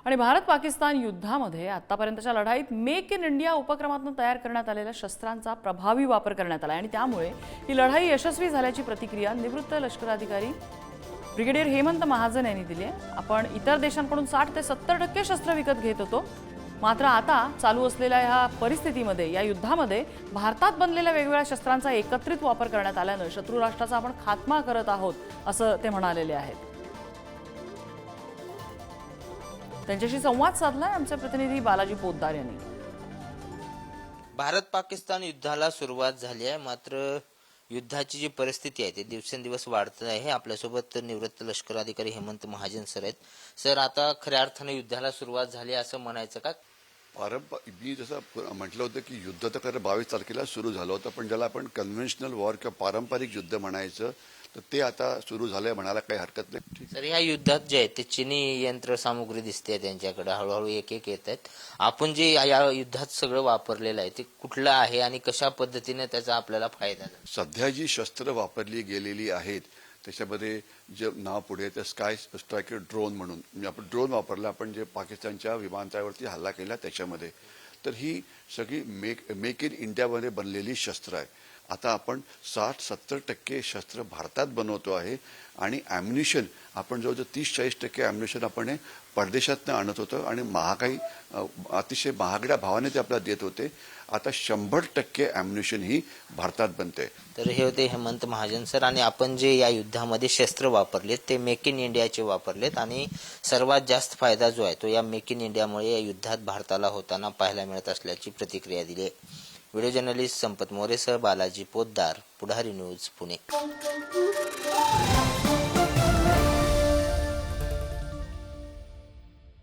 आणि भारत पाकिस्तान युद्धामध्ये आतापर्यंतच्या लढाईत मेक इन इंडिया उपक्रमातून तयार करण्यात आलेल्या शस्त्रांचा प्रभावी वापर करण्यात आला आणि त्यामुळे ही लढाई यशस्वी झाल्याची प्रतिक्रिया निवृत्त लष्कराधिकारी ब्रिगेडियर हेमंत महाजन यांनी दिली आहे। आपण इतर देशांकडून 60 ते 70% शस्त्र विकत घेत होतो, मात्र आता चालू असलेल्या ह्या परिस्थितीमध्ये या युद्धामध्ये भारतात बनलेल्या वेगवेगळ्या शस्त्रांचा एकत्रित वापर करण्यात आल्याने शत्रू राष्ट्राचा आपण खात्मा करत आहोत असं ते म्हणालेले आहेत। त्यांच्याशी संवाद साधलाय आमचे प्रतिनिधी बालाजी पोद्दार यांनी। भारत पाकिस्तान युद्धाला सुरुवात झाली आहे, मात्र युद्धाची जी परिस्थिती आहे ते दिवसेंदिवस वाढत आहे। आपल्यासोबत निवृत्त लष्कर अधिकारी हेमंत महाजन सर आहेत। सर, आता खऱ्या अर्थाने युद्धाला सुरुवात झाली असं म्हणायचं का? मी जसं म्हटलं होतं की युद्ध तर खरं 22 तारखेला सुरू झालं होतं, पण ज्याला आपण कन्व्हेन्शनल वॉर किंवा पारंपरिक युद्ध म्हणायचं तर ते आता सुरू झालंय म्हणायला काही हरकत नाही। सर, ह्या युद्धात जे आहे ते चीनी यंत्र सामुग्री दिसते त्यांच्याकडे, हळूहळू एक एक येत आहेत। आपण जे या युद्धात सगळं वापरलेलं आहे ते कुठलं आहे आणि कशा पद्धतीने त्याचा आपल्याला फायदा झाला? सध्या जी शस्त्र वापरली गेलेली आहेत त्याच्यामध्ये जे नाव पुढे ते स्काय स्ट्रायकर ड्रोन म्हणून, म्हणजे आपण ड्रोन वापरला, आपण जे पाकिस्तानच्या विमानतळावरती हल्ला केला त्याच्यामध्ये, तर ही सगळी मेक इन इंडियामध्ये बनलेली शस्त्र आहे। आता आपण 60-70% शस्त्र भारतात बनवतो आहे आणि ॲम्युनिशन आपण जवळजवळ 30-40% ॲम्युनिशन आपण हे परदेशातनं आणत होतो आणि महागाई अतिशय महागड्या भावाने ते आपल्याला देत होते। आता 100% ॲम्युनिशन ही भारतात बनते। तर हे होते हेमंत महाजन सर। आणि आपण जे या युद्धामध्ये शस्त्र वापरलेत ते मेक इन इंडियाचे वापरलेत आणि सर्वात जास्त फायदा जो आहे तो या मेक इन इंडियामुळे या युद्धात भारताला होताना पाहायला मिळत असल्याची प्रतिक्रिया दिली आहे। व्हिडिओ जर्नलिस्ट संपत मोरेसह बालाजी पोद्दार, पुढारी न्यूज, पुणे।